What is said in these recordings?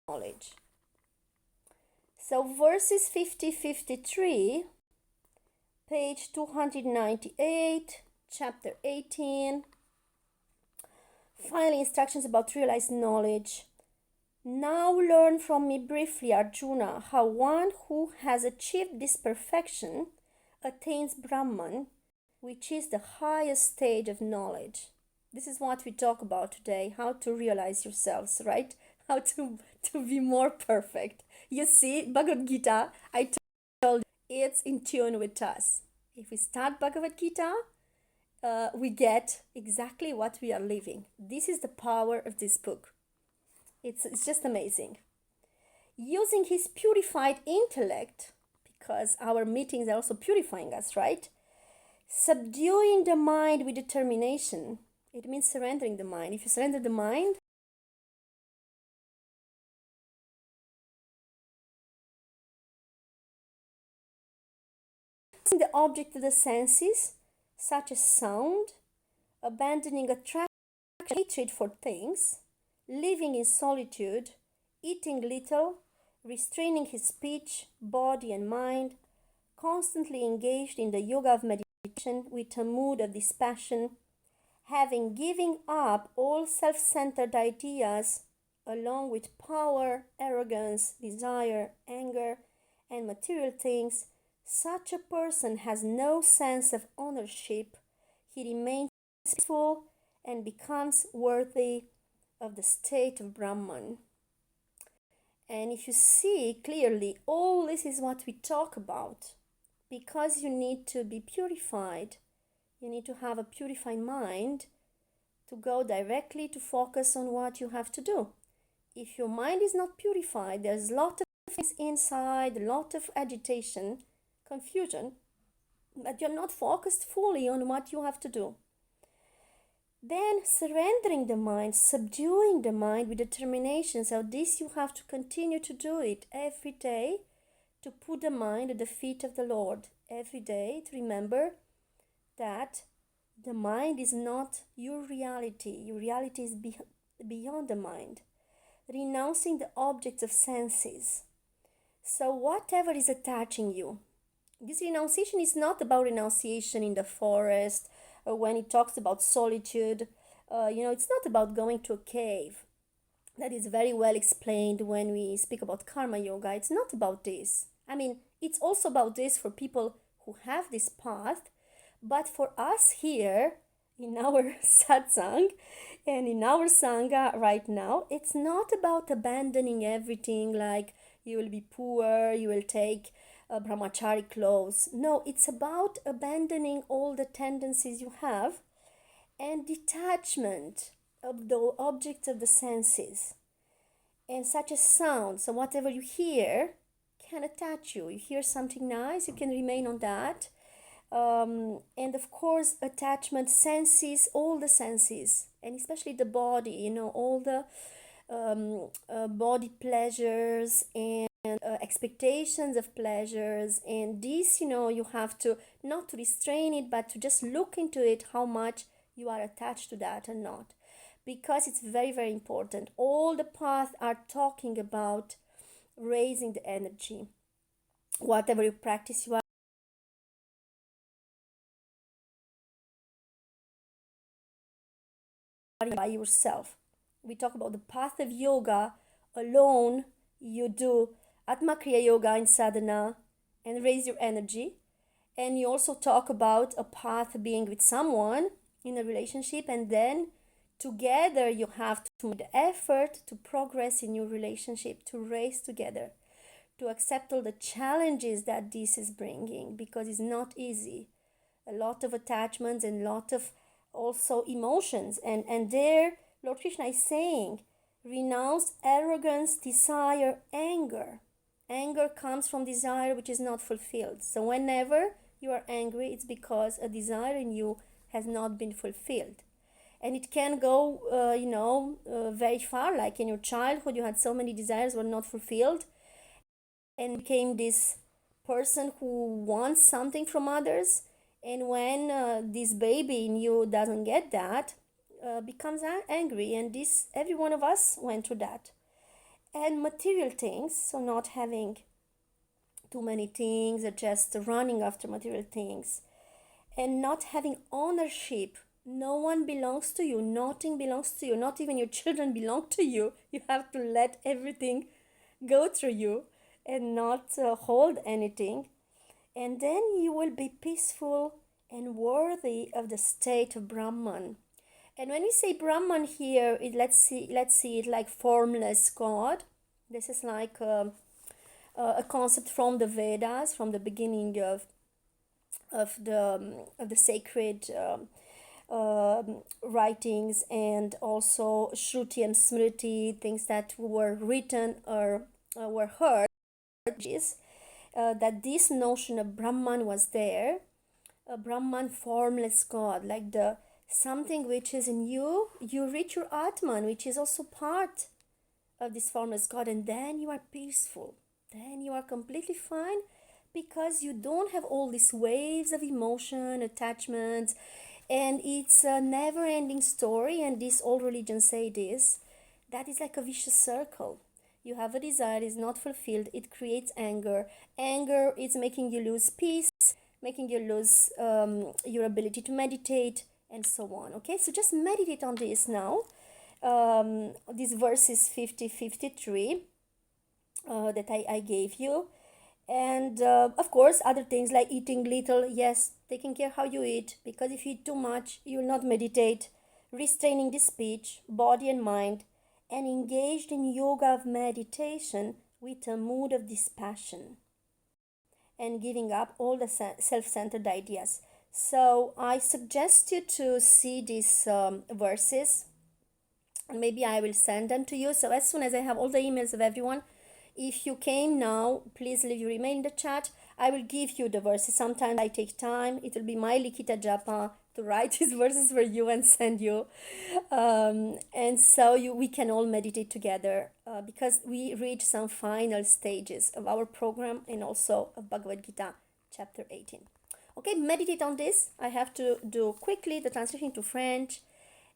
knowledge. So verses 50-53, page 298, chapter 18. Finally, instructions about realized knowledge. Now learn from me briefly, Arjuna, how one who has achieved this perfection attains Brahman, which is the highest stage of knowledge. This is what we talk about today, how to realize yourselves, right? How to be more perfect. You see, Bhagavad Gita, I told you, it's in tune with us. If we start Bhagavad Gita, we get exactly what we are living. This is the power of this book. It's just amazing. Using his purified intellect, because our meetings are also purifying us, right? Subduing the mind with determination. It means surrendering the mind. If you surrender the mind, the object of the senses, such as sound, abandoning attraction, hatred for things, living in solitude, eating little, restraining his speech, body, and mind, constantly engaged in the yoga of meditation with a mood of dispassion, having given up all self-centered ideas along with power, arrogance, desire, anger, and material things, such a person has no sense of ownership. He remains peaceful and becomes worthy of the state of Brahman. And if you see clearly, all this is what we talk about. Because you need to be purified, you need to have a purified mind to go directly to focus on what you have to do. If your mind is not purified, there's a lot of things inside, a lot of agitation, confusion, but you're not focused fully on what you have to do. Then surrendering the mind, subduing the mind with determination. So this you have to continue to do it every day, to put the mind at the feet of the Lord. Every day to remember that the mind is not your reality. Your reality is beyond the mind. Renouncing the objects of senses. So whatever is attaching you, this renunciation is not about renunciation in the forest or when it talks about solitude. It's not about going to a cave. That is very well explained when we speak about karma yoga. It's not about this. I mean, it's also about this for people who have this path, but for us here in our satsang and in our sangha right now, it's not about abandoning everything, like you will be poor, you will take brahmachari clothes. No, it's about abandoning all the tendencies you have and detachment of the objects of the senses, and such as sound. So whatever you hear can attach you. You hear something nice, you can remain on that. And of course, attachment, senses, all the senses, and especially the body, all the body pleasures and expectations of pleasures. And this, you have to not to restrain it, but to just look into it, how much you are attached to that or not, because it's very, very important. All the paths are talking about raising the energy. Whatever you practice, you are by yourself. We talk about the path of yoga alone. You do Atma Kriya Yoga in sadhana and raise your energy. And you also talk about a path being with someone in a relationship, and then together you have to make the effort to progress in your relationship, to raise together, to accept all the challenges that this is bringing, because it's not easy. A lot of attachments and a lot of also emotions. And there Lord Krishna is saying, renounce arrogance, desire, anger. Anger comes from desire which is not fulfilled. So whenever you are angry, it's because a desire in you has not been fulfilled. And it can go, very far. Like in your childhood, you had so many desires were not fulfilled, and became this person who wants something from others. And when this baby in you doesn't get that, becomes angry. And this, every one of us went through that. and material things, so not having too many things or just running after material things, and not having ownership. No one belongs to you, nothing belongs to you, not even your children belong to you. You have to let everything go through you and not hold anything, and then you will be peaceful and worthy of the state of Brahman. And when we say Brahman here, let's see it like formless God. This is like a concept from the Vedas, from the beginning of the sacred writings, and also Shruti and Smriti, things that were written or were heard, is that this notion of Brahman was there, a Brahman formless God, like the something which is in you. You reach your Atman, which is also part of this formless God, and then you are peaceful. Then you are completely fine because you don't have all these waves of emotion, attachments, and it's a never-ending story. And this all religions say this, that is like a vicious circle. You have a desire, is not fulfilled, it creates anger. Anger is making you lose peace, making you lose your ability to meditate, and so on. Okay, so just meditate on this now. These verses 50-53 that I gave you. And of course, other things like eating little, yes, taking care how you eat, because if you eat too much, you will not meditate. Restraining the speech, body, and mind, and engaged in yoga of meditation with a mood of dispassion, and giving up all the self-centered ideas. So I suggest you to see these verses, and maybe I will send them to you. So as soon as I have all the emails of everyone, if you came now, please leave your email in the chat. I will give you the verses. Sometimes I take time. It will be my Likita Japa to write these verses for you and send you. And so we can all meditate together because we reach some final stages of our program and also of Bhagavad Gita Chapter 18. Okay, meditate on this. I have to do quickly the translation to French,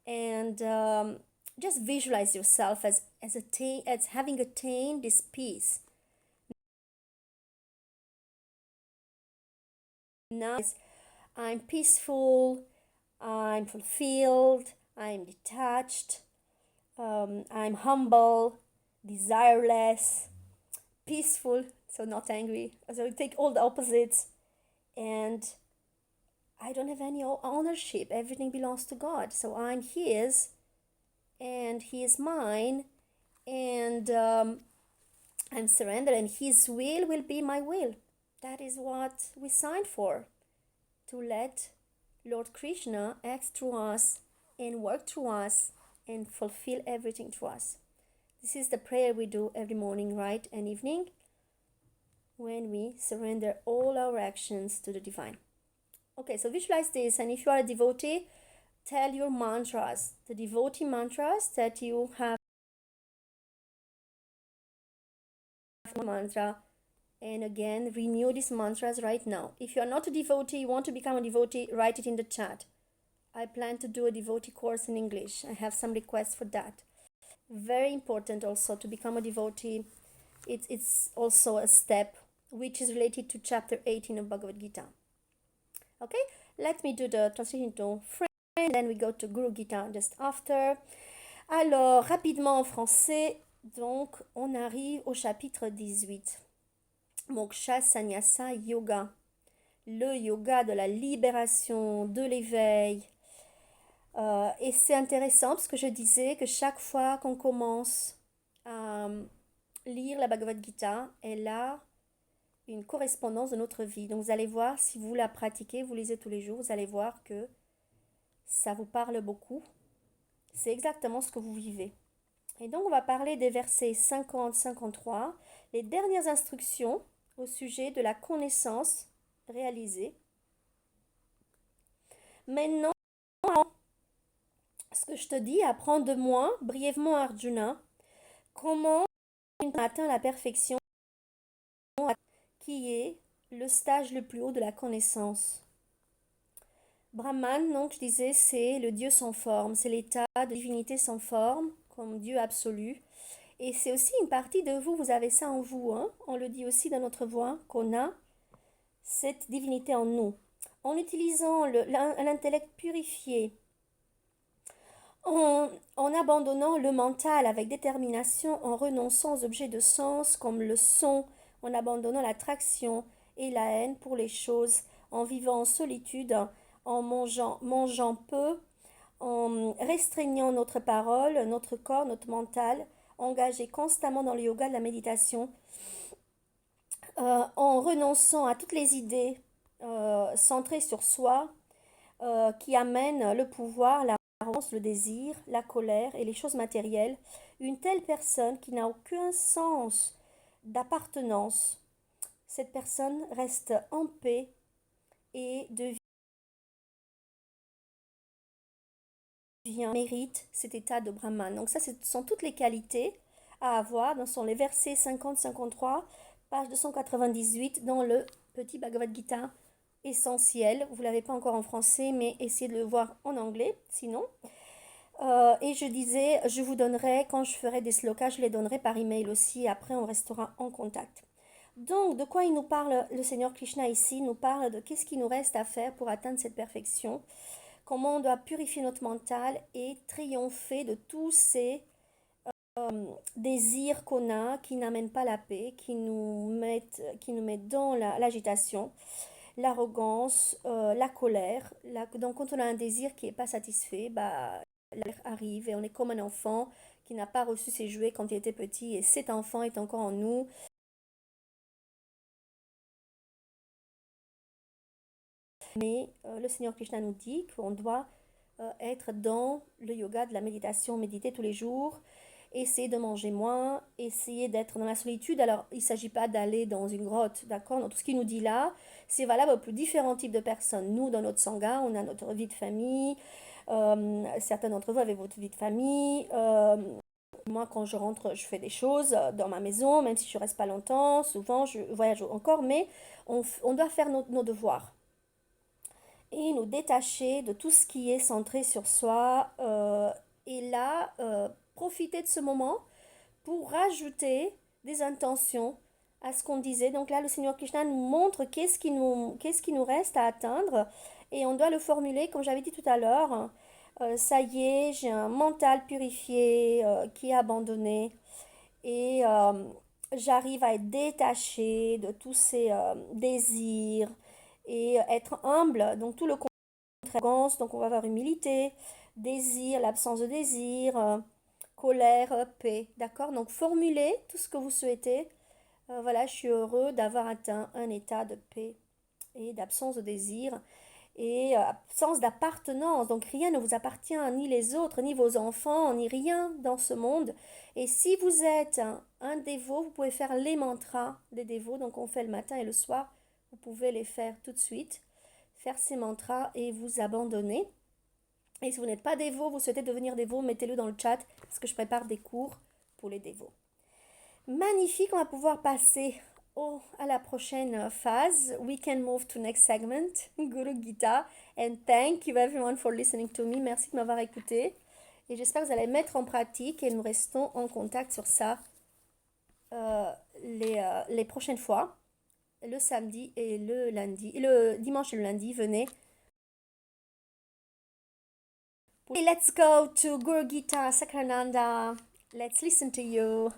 and just visualize yourself as having attained this peace. Now I'm peaceful, I'm fulfilled, I'm detached, I'm humble, desireless, peaceful, so not angry. So take all the opposites, and I don't have any ownership. Everything belongs to God. So I'm His, and He is mine, and I'm surrendered, and His will be my will. That is what we signed for, to let Lord Krishna act through us and work through us and fulfill everything through us. This is the prayer we do every morning, right, and evening, when we surrender all our actions to the divine. Okay, so visualize this, and if you are a devotee, tell your mantras, the devotee mantras that you have. Mantra, and again renew these mantras right now. If you are not a devotee, you want to become a devotee, write it in the chat. I plan to do a devotee course in English. I have some requests for that. Very important also to become a devotee. It's also a step which is related to chapter 18 of Bhagavad Gita. Okay, let me do the translation to French, and then we go to Guru Gita just after. Alors, rapidement en français, donc on arrive au chapitre 18. Moksha Sannyasa Yoga, le yoga de la libération, de l'éveil. Et c'est intéressant parce que je disais que chaque fois qu'on commence à lire la Bhagavad Gita, elle a une correspondance de notre vie. Donc vous allez voir, si vous la pratiquez, vous lisez tous les jours, vous allez voir que ça vous parle beaucoup. C'est exactement ce que vous vivez. Et donc on va parler des versets 50-53, les dernières instructions au sujet de la connaissance réalisée. Maintenant, ce que je te dis, apprends de moi, brièvement Arjuna, comment tu atteins la perfection, qui est le stage le plus haut de la connaissance. Brahman, donc je disais, c'est le Dieu sans forme, c'est l'état de divinité sans forme, comme Dieu absolu. Et c'est aussi une partie de vous, vous avez ça en vous, hein. On le dit aussi dans notre voix, qu'on a cette divinité en nous. En utilisant l'intellect purifié, en abandonnant le mental avec détermination, en renonçant aux objets de sens comme le son, en abandonnant l'attraction et la haine pour les choses, en vivant en solitude, en mangeant peu, en restreignant notre parole, notre corps, notre mental, engagé constamment dans le yoga, de la méditation, en renonçant à toutes les idées centrées sur soi, qui amènent le pouvoir, la le désir, la colère et les choses matérielles. Une telle personne qui n'a aucun sens d'appartenance, cette personne reste en paix et mérite cet état de Brahman. Donc ça, ce sont toutes les qualités à avoir. Ce sont les versets 50-53, page 298 dans le petit Bhagavad Gita essentiel. Vous ne l'avez pas encore en français, mais essayez de le voir en anglais, sinon. Et je disais, je vous donnerai, quand je ferai des slokas, je les donnerai par email aussi. Après, on restera en contact. Donc, de quoi il nous parle, le Seigneur Krishna ici? Il nous parle de qu'est-ce qu'il nous reste à faire pour atteindre cette perfection. Comment on doit purifier notre mental et triompher de tous ces désirs qu'on a qui n'amènent pas la paix, qui nous mettent dans l'agitation, l'arrogance, la colère. Donc, quand on a un désir qui n'est pas satisfait, bah, arrive et on est comme un enfant qui n'a pas reçu ses jouets quand il était petit et cet enfant est encore en nous. Mais le Seigneur Krishna nous dit qu'on doit être dans le yoga de la méditation, méditer tous les jours, essayer de manger moins, essayer d'être dans la solitude. Alors, il ne s'agit pas d'aller dans une grotte, d'accord? Donc, tout ce qu'il nous dit là, c'est valable pour différents types de personnes. Nous, dans notre sangha, on a notre vie de famille. Certains d'entre vous avez votre vie de famille. Moi, quand je rentre, je fais des choses dans ma maison, même si je ne reste pas longtemps. Souvent, je voyage encore, mais on doit faire nos devoirs et nous détacher de tout ce qui est centré sur soi. Et là, profiter de ce moment pour rajouter des intentions à ce qu'on disait. Donc là, le Seigneur Krishna nous montre qu'est-ce qui nous reste à atteindre et on doit le formuler comme j'avais dit tout à l'heure. Ça y est, j'ai un mental purifié qui est abandonné et j'arrive à être détachée de tous ces désirs et être humble. Donc tout le contraire, donc on va avoir humilité, désir, l'absence de désir, colère, paix. D'accord? Donc formulez tout ce que vous souhaitez. Voilà, je suis heureux d'avoir atteint un état de paix et d'absence de désir et absence d'appartenance. Donc rien ne vous appartient, ni les autres, ni vos enfants, ni rien dans ce monde. Et si vous êtes un dévot, vous pouvez faire les mantras des dévots. Donc on fait le matin et le soir. Vous pouvez les faire tout de suite. Faire ces mantras et vous abandonner. Et si vous n'êtes pas dévot, vous souhaitez devenir dévot, mettez-le dans le chat parce que je prépare des cours pour les dévots. Magnifique, on va pouvoir passer à la prochaine phase. We can move to next segment, Guru Gita. And thank you everyone for listening to me. Merci de m'avoir écouté. Et j'espère que vous allez mettre en pratique et nous restons en contact sur ça les prochaines fois. Le samedi et le lundi. Le dimanche et le lundi, venez. Let's go to Guru Gita Sakrananda. Let's listen to you.